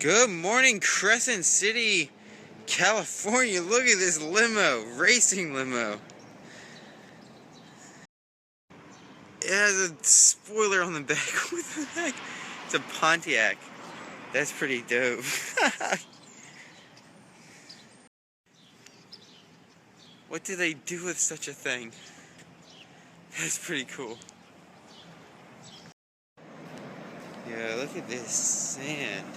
Good morning, Crescent City, California. Look at this limo, racing limo. It has a spoiler on the back. What the heck? It's a Pontiac. That's pretty dope. What do they do with such a thing? That's pretty cool. Yeah, look at this sand.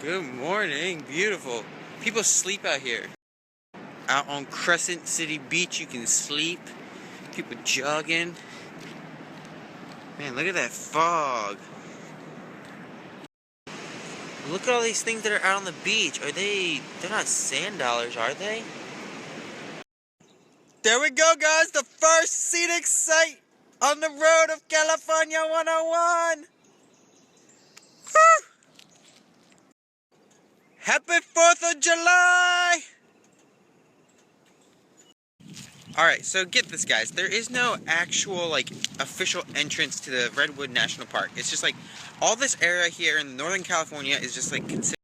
Good morning, beautiful. People sleep out here. Out on Crescent City Beach, you can sleep. People jogging. Man, look at that fog. Look at all these things that are out on the beach. They're not sand dollars, are they? There we go, guys. The first scenic sight on the road of California 101. Woo! Happy 4th of July! Alright, so get this, guys. There is no actual, official entrance to the Redwood National Park. It's just, all this area here in Northern California is just, considered...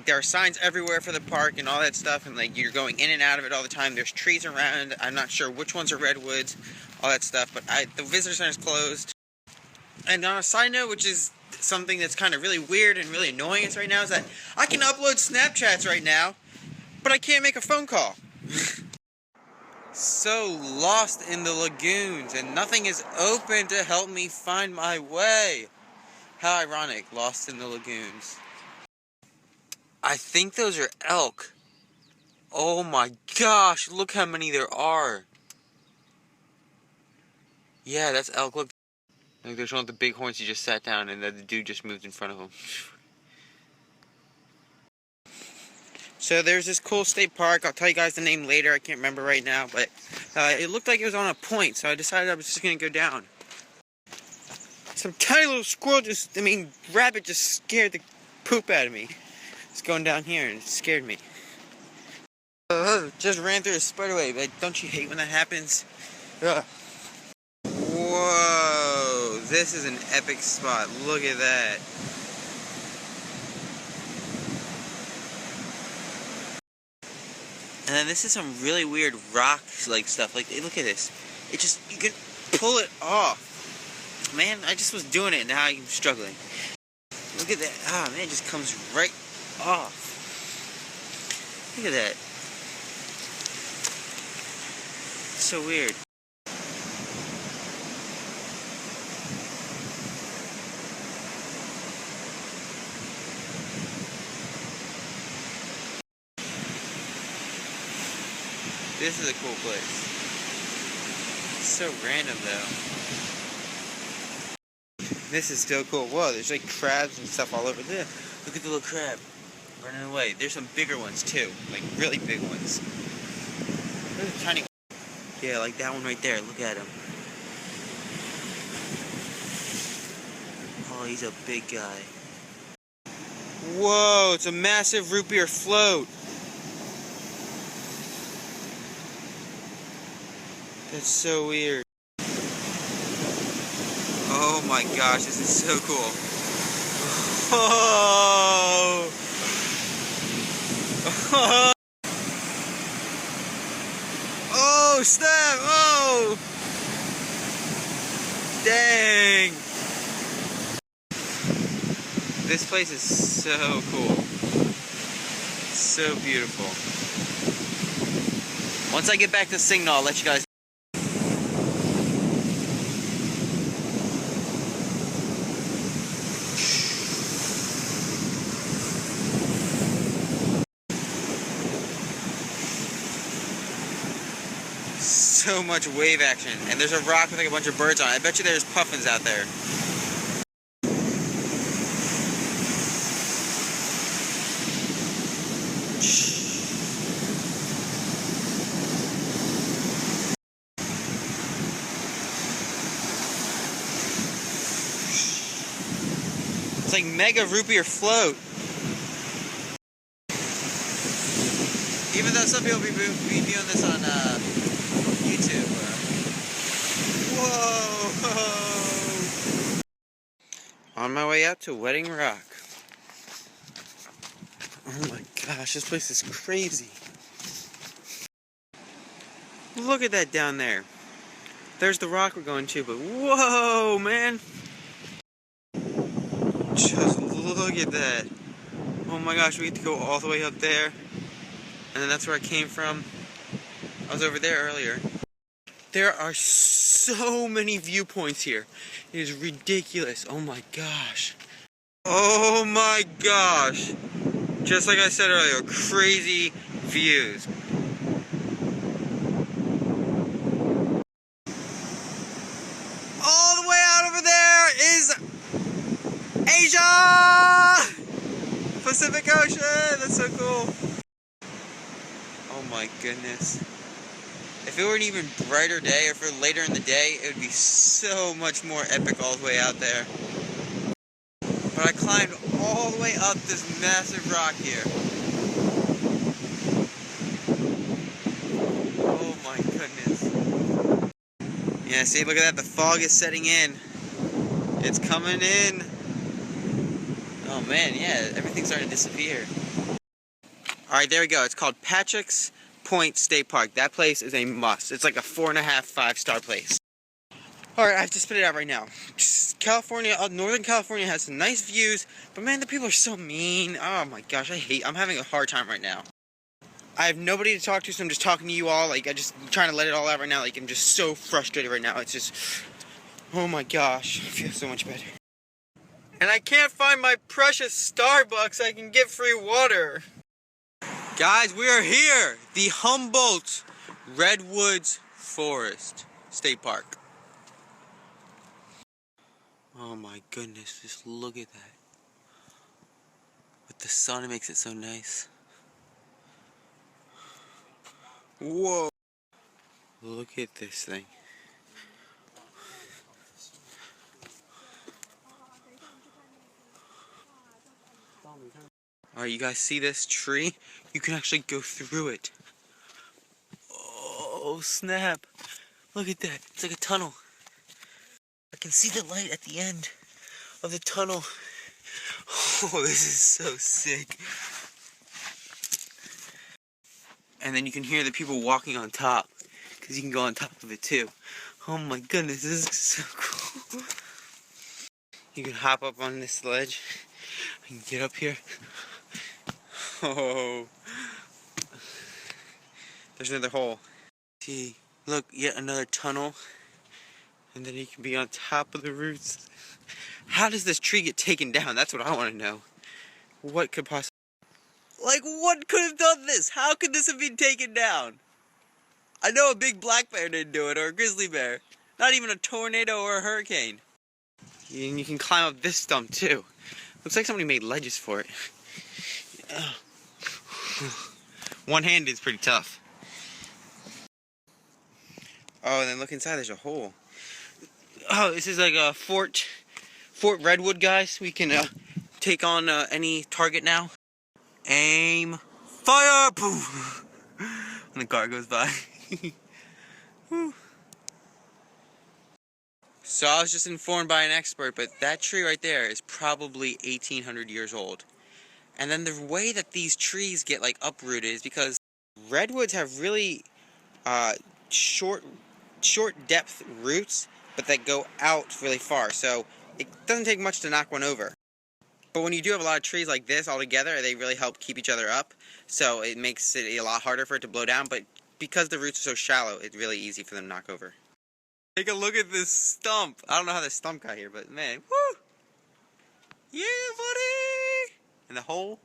there are signs everywhere for the park and all that stuff, and, you're going in and out of it all the time. There's trees around. I'm not sure which ones are redwoods, all that stuff, but the visitor center is closed. And on a side note, which is something that's kind of really weird and really annoying us right now, is that I can upload Snapchats right now, but I can't make a phone call. So lost in the lagoons, and nothing is open to help me find my way. How ironic, lost in the lagoons. I think those are elk. Oh my gosh, look how many there are. Yeah, that's elk. Look, there's one with the big horns. He just sat down, and the dude just moved in front of him. So there's this cool state park. I'll tell you guys the name later. I can't remember right now, but it looked like it was on a point, so I decided I was just gonna go down. Some tiny little squirrel rabbit just scared the poop out of me. It's going down here and it scared me. Just ran through a spider web. Don't you hate when that happens? Whoa, this is an epic spot. Look at that. And then this is some really weird rock stuff. Look at this. You can pull it off. Man, I just was doing it and now I'm struggling. Look at that. Ah, man, it just comes right off. Look at that. It's so weird. This is a cool place. It's so random though. This is still cool. Whoa, there's crabs and stuff all over there. Look at the little crab running away. There's some bigger ones too, really big ones. There's a tiny one. Yeah, like that one right there. Look at him. Oh, he's a big guy. Whoa, it's a massive root beer float. That's so weird. Oh my gosh, this is so cool. Oh! Oh, snap! Oh! Dang! This place is so cool. So beautiful. Once I get back to Signal, I'll let you guys. So much wave action, and there's a rock with a bunch of birds on it. I bet you there's puffins out there. It's like mega root beer float. Even though some people be viewing this on YouTube. Whoa! On my way out to Wedding Rock. Oh my gosh, this place is crazy. Look at that down there. There's the rock we're going to, but whoa, man. Just look at that. Oh my gosh, we get to go all the way up there. And then that's where I came from. I was over there earlier. There are so many viewpoints here. It is ridiculous. Oh my gosh. Oh my gosh. Just like I said earlier, crazy views. All the way out over there is Asia! Pacific Ocean! That's so cool. Oh my goodness. If it were an even brighter day, or if it were later in the day, it would be so much more epic all the way out there. But I climbed all the way up this massive rock here. Oh my goodness. Yeah, see, look at that, the fog is setting in. It's coming in. Oh man, yeah, everything's starting to disappear. Alright, there we go. It's called Patrick's Point State Park. That place is a must. It's like a 4.5, 5-star place. Alright, I have to spit it out right now. California, Northern California has some nice views, but man, the people are so mean. Oh my gosh, I'm having a hard time right now. I have nobody to talk to, so I'm just talking to you all. Like, I'm just trying to let it all out right now. Like, I'm just so frustrated right now. It's just, oh my gosh, I feel so much better. And I can't find my precious Starbucks I can get free water. Guys, we are here, the Humboldt Redwoods Forest State Park. Oh my goodness, just look at that. With the sun, it makes it so nice. Whoa. Look at this thing. Alright, you guys see this tree? You can actually go through it. Oh, snap. Look at that. It's like a tunnel. I can see the light at the end of the tunnel. Oh, this is so sick. And then you can hear the people walking on top, because you can go on top of it too. Oh my goodness, this is so cool. You can hop up on this ledge. I can get up here. Oh, there's another hole. See, look, yet another tunnel. And then you can be on top of the roots. How does this tree get taken down? That's what I want to know. What could possibly... Like, what could have done this? How could this have been taken down? I know a big black bear didn't do it, or a grizzly bear. Not even a tornado or a hurricane. And you can climb up this stump, too. Looks like somebody made ledges for it. One hand is pretty tough. Oh, and then look inside, there's a hole. Oh, this is like a Fort Redwood, guys. We can take on any target now. Aim, fire! Poof! When the car goes by. So I was just informed by an expert, but that tree right there is probably 1,800 years old. And then the way that these trees get like uprooted is because redwoods have really short depth roots, but that go out really far. So it doesn't take much to knock one over. But when you do have a lot of trees like this all together, they really help keep each other up. So it makes it a lot harder for it to blow down. But because the roots are so shallow, it's really easy for them to knock over. Take a look at this stump. I don't know how this stump got here, but man, woo! Yeah, buddy! And the hole.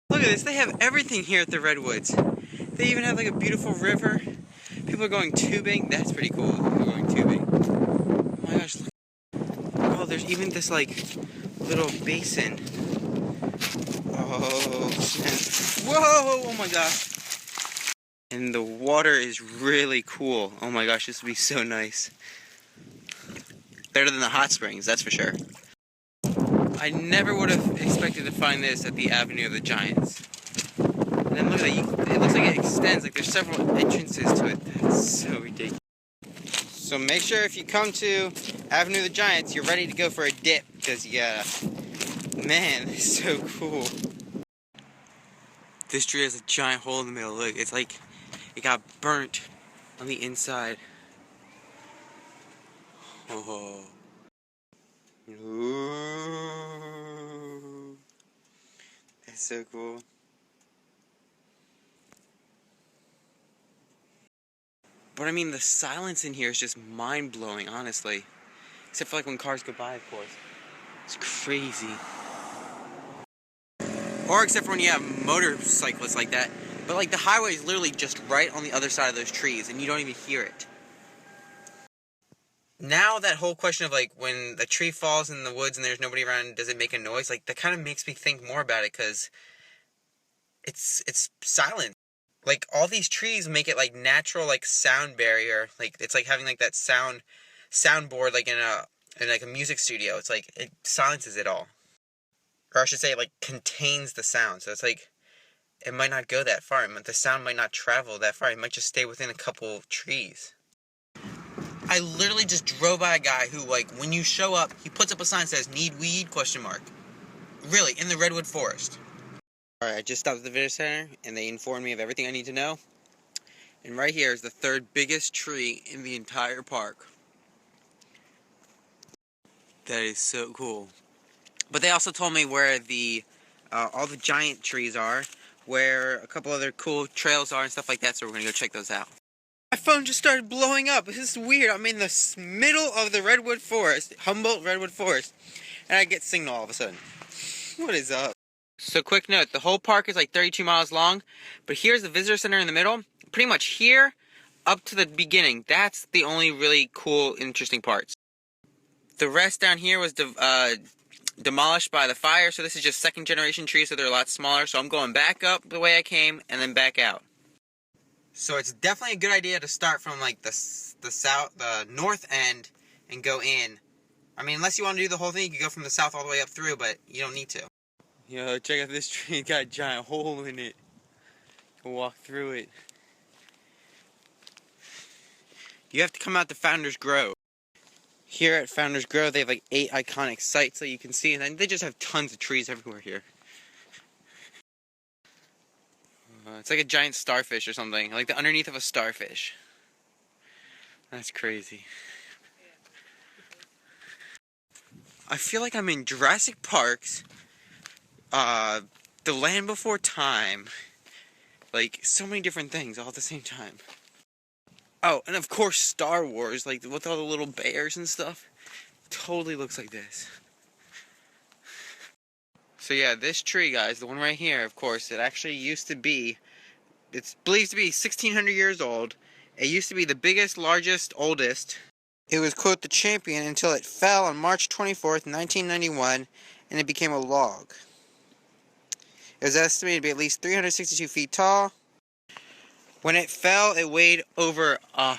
Look at this. They have everything here at the Redwoods. They even have like a beautiful river. People are going tubing. That's pretty cool. People are going tubing. Oh my gosh, look. Oh, there's even this like little basin. Oh, snap. Whoa! Oh my gosh. And the water is really cool. Oh my gosh, this would be so nice. Better than the hot springs, that's for sure. I never would have expected to find this at the Avenue of the Giants. And then look at that, it looks like it extends, like there's several entrances to it. That's so ridiculous. So make sure if you come to Avenue of the Giants, you're ready to go for a dip. because yeah, man, it's so cool. This tree has a giant hole in the middle. Look, it's like it got burnt on the inside. Oh. Ooh. That's so cool. But I mean, the silence in here is just mind-blowing, honestly. Except for like when cars go by, of course. It's crazy. Or except for when you have motorcyclists like that. But like the highway is literally just right on the other side of those trees, and you don't even hear it. Now that whole question of like when a tree falls in the woods and there's nobody around, does it make a noise? Like that kind of makes me think more about it, because it's silent. Like all these trees make it like natural, like sound barrier. Like it's like having like that soundboard like in like a music studio. It's like it silences it all, or I should say, it like contains the sound. So it's like it might not go that far. The sound might not travel that far. It might just stay within a couple trees. I literally just drove by a guy who, like, when you show up, he puts up a sign that says "Need weed?" ? Really, in the redwood forest. Alright, I just stopped at the visitor center, and they informed me of everything I need to know. And right here is the third biggest tree in the entire park. That is so cool. But they also told me where all the giant trees are, where a couple other cool trails are and stuff like that, so we're gonna go check those out. My phone just started blowing up. This is weird. I'm in the middle of the redwood forest, Humboldt redwood forest, and I get signal all of a sudden. What is up? So quick note, the whole park is like 32 miles long, but here's the visitor center in the middle. Pretty much here, up to the beginning, that's the only really cool, interesting parts. The rest down here was demolished by the fire, so this is just second generation trees, so they're a lot smaller. So I'm going back up the way I came and then back out. So it's definitely a good idea to start from like the north end and go in. I mean, unless you want to do the whole thing, you can go from the south all the way up through, but you don't need to. Yo, check out this tree. It's got a giant hole in it. We'll walk through it. You have to come out to Founder's Grove. Here at Founder's Grove, they have like 8 iconic sites that you can see, and they just have tons of trees everywhere here. It's like a giant starfish or something, like the underneath of a starfish. That's crazy. I feel like I'm in Jurassic Park's The Land Before Time. Like, so many different things all at the same time. Oh, and of course Star Wars, like with all the little bears and stuff. Totally looks like this. So yeah, this tree, guys, the one right here, of course, it actually used to be, it's believed to be 1,600 years old. It used to be the biggest, largest, oldest. It was, quote, the champion until it fell on March 24th, 1991, and it became a log. It was estimated to be at least 362 feet tall. When it fell, it weighed over a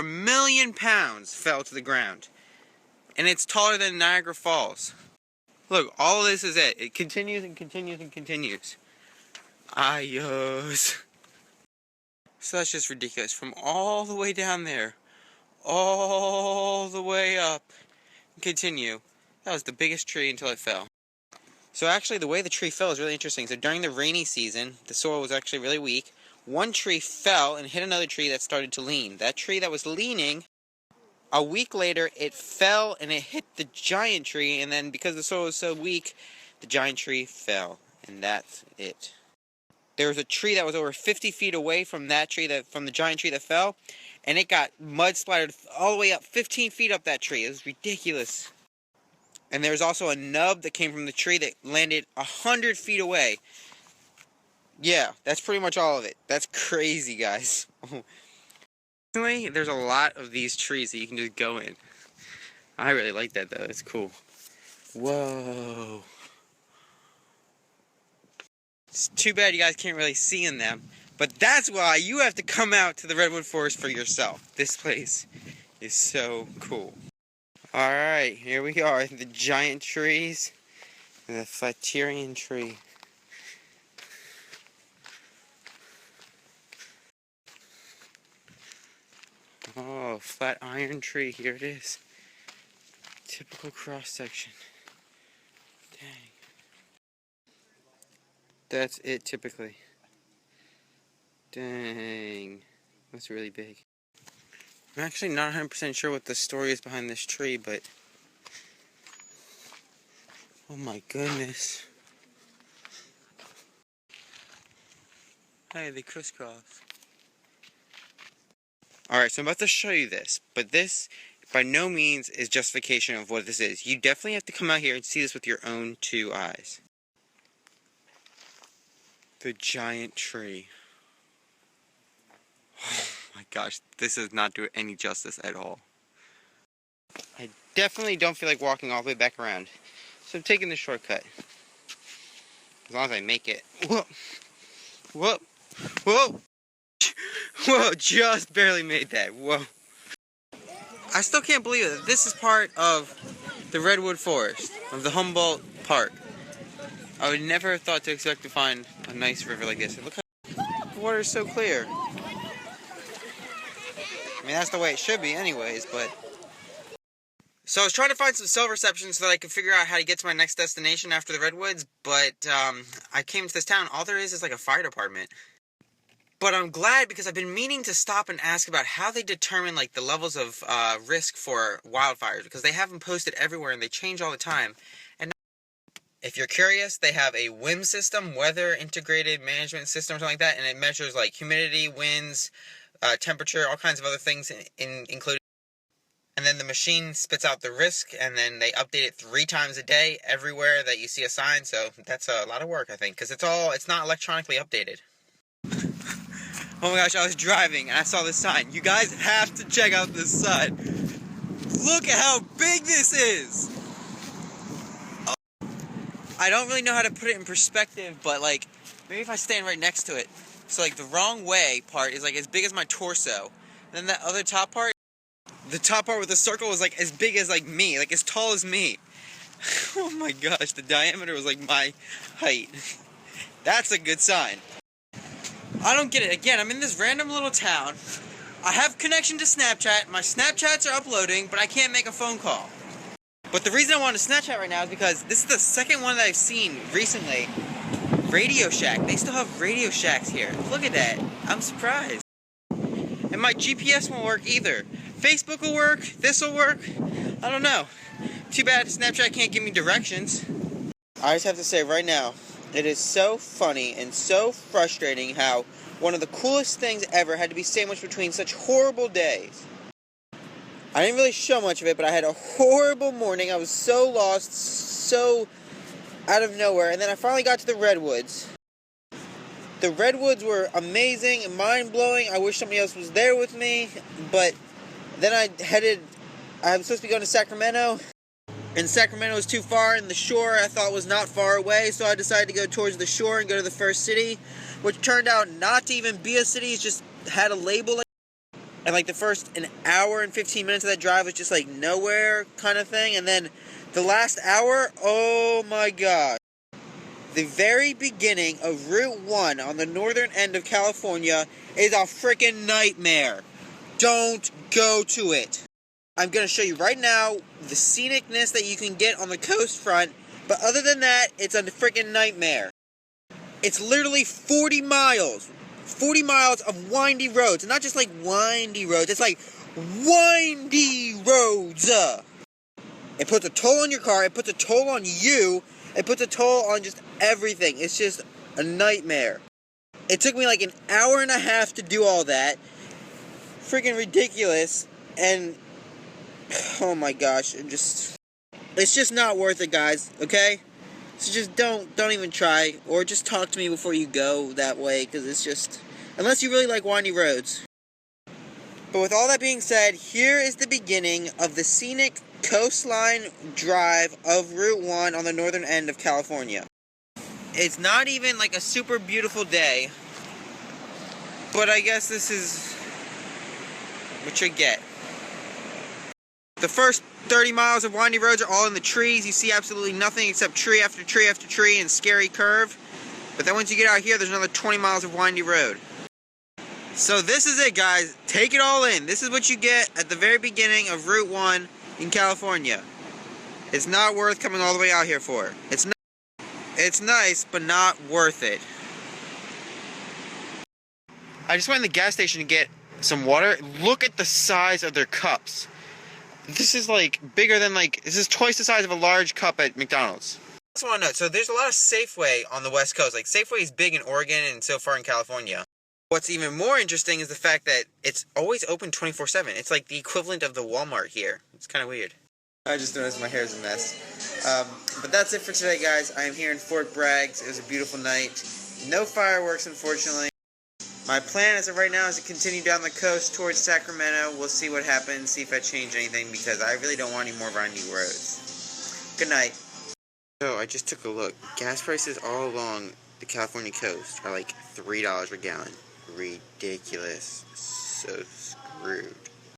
million pounds fell to the ground. And it's taller than Niagara Falls. Look, all of this is it. It continues and continues and continues. Ayos. So that's just ridiculous. From all the way down there, all the way up, and continue. That was the biggest tree until it fell. So actually, the way the tree fell is really interesting. So during the rainy season, the soil was actually really weak. One tree fell and hit another tree that started to lean. That tree that was leaning, a week later, it fell and it hit the giant tree, and then because the soil was so weak, the giant tree fell. And that's it. There was a tree that was over 50 feet away from that tree, from the giant tree that fell, and it got mudsplattered all the way up 15 feet up that tree. It was ridiculous. And there's also a nub that came from the tree that landed 100 feet away. Yeah, that's pretty much all of it. That's crazy, guys. Anyway, there's a lot of these trees that you can just go in. I really like that, though. It's cool. Whoa. It's too bad you guys can't really see in them. But that's why you have to come out to the Redwood Forest for yourself. This place is so cool. Alright, here we are. The giant trees. The Flatiron tree. Oh, flat iron tree. Here it is. Typical cross section. Dang. That's it typically. Dang. That's really big. I'm actually not 100% sure what the story is behind this tree, but oh my goodness. Hey, they crisscross. Alright, so I'm about to show you this, but this by no means is justification of what this is. You definitely have to come out here and see this with your own two eyes. The giant tree. Oh my gosh, this does not do it any justice at all. I definitely don't feel like walking all the way back around, so I'm taking the shortcut. As long as I make it. Whoa! Whoa! Whoa! Whoa, just barely made that. Whoa. I still can't believe it. This is part of the Redwood Forest, of the Humboldt Park. I would never have thought to expect to find a nice river like this. Look how the water is so clear. I mean, that's the way it should be anyways, but... So I was trying to find some cell reception so that I could figure out how to get to my next destination after the Redwoods, but I came to this town. All there is like a fire department. But I'm glad because I've been meaning to stop and ask about how they determine like the levels of risk for wildfires, because they have them posted everywhere and they change all the time. And if you're curious, they have a WIM system, weather integrated management system or something like that, and it measures like humidity, winds, temperature, all kinds of other things included. And then the machine spits out the risk, and then they update it 3 times a day everywhere that you see a sign. So that's a lot of work, I think, because it's not electronically updated. Oh my gosh, I was driving and I saw this sign. You guys have to check out this sign. Look at how big this is! I don't really know how to put it in perspective, but like, maybe if I stand right next to it. So like the wrong way part is like as big as my torso. And then that other top part, the top part with the circle was like as big as like me, like as tall as me. Oh my gosh, the diameter was like my height. That's a good sign. I don't get it. Again, I'm in this random little town. I have connection to Snapchat. My Snapchats are uploading, but I can't make a phone call. But the reason I want to Snapchat right now is because this is the second one that I've seen recently. Radio Shack. They still have Radio Shacks here. Look at that. I'm surprised. And my GPS won't work either. Facebook will work. This will work. I don't know. Too bad Snapchat can't give me directions. I just have to say right now, it is so funny and so frustrating how one of the coolest things ever had to be sandwiched between such horrible days. I didn't really show much of it, but I had a horrible morning. I was so lost, so out of nowhere, and then I finally got to the Redwoods. The Redwoods were amazing and mind-blowing. I wish somebody else was there with me, but then I was supposed to be going to Sacramento. And Sacramento was too far, and the shore I thought was not far away, so I decided to go towards the shore and go to the first city, which turned out not to even be a city. It just had a label. And like the first an hour and 15 minutes of that drive was just like nowhere kind of thing. And then the last hour, oh my god. The very beginning of Route 1 on the northern end of California is a freaking nightmare. Don't go to it. I'm going to show you right now the scenicness that you can get on the coast front, but other than that, it's a freaking nightmare. It's literally 40 miles. 40 miles of windy roads. And not just like windy roads, it's like windy roads. It puts a toll on your car, it puts a toll on you, it puts a toll on just everything. It's just a nightmare. It took me like an hour and a half to do all that. Freaking ridiculous. And oh my gosh, it's just not worth it, guys, okay? So just don't even try, or just talk to me before you go that way, because it's just, unless you really like windy roads. But with all that being said, here is the beginning of the scenic coastline drive of Route 1 on the northern end of California. It's not even like a super beautiful day, but I guess this is what you get. The first 30 miles of windy roads are all in the trees. You see absolutely nothing except tree after tree after tree and scary curve. But then once you get out here, there's another 20 miles of windy road. So this is it, guys. Take it all in. This is what you get at the very beginning of Route 1 in California. It's not worth coming all the way out here for. It's nice, but not worth it. I just went in the gas station to get some water. Look at the size of their cups. This is like bigger than this is twice the size of a large cup at McDonald's. I just want to note, so there's a lot of Safeway on the West Coast. Like Safeway is big in Oregon and so far in California. What's even more interesting is the fact that it's always open 24/7. It's like the equivalent of the Walmart here. It's kind of weird. I just noticed my hair's a mess. But that's it for today, guys. I am here in Fort Bragg. It was a beautiful night. No fireworks, unfortunately. My plan as of right now is to continue down the coast towards Sacramento. We'll see what happens, see if I change anything, because I really don't want any more windy roads. Good night. So, I just took a look. Gas prices all along the California coast are like $3 a gallon. Ridiculous. So screwed.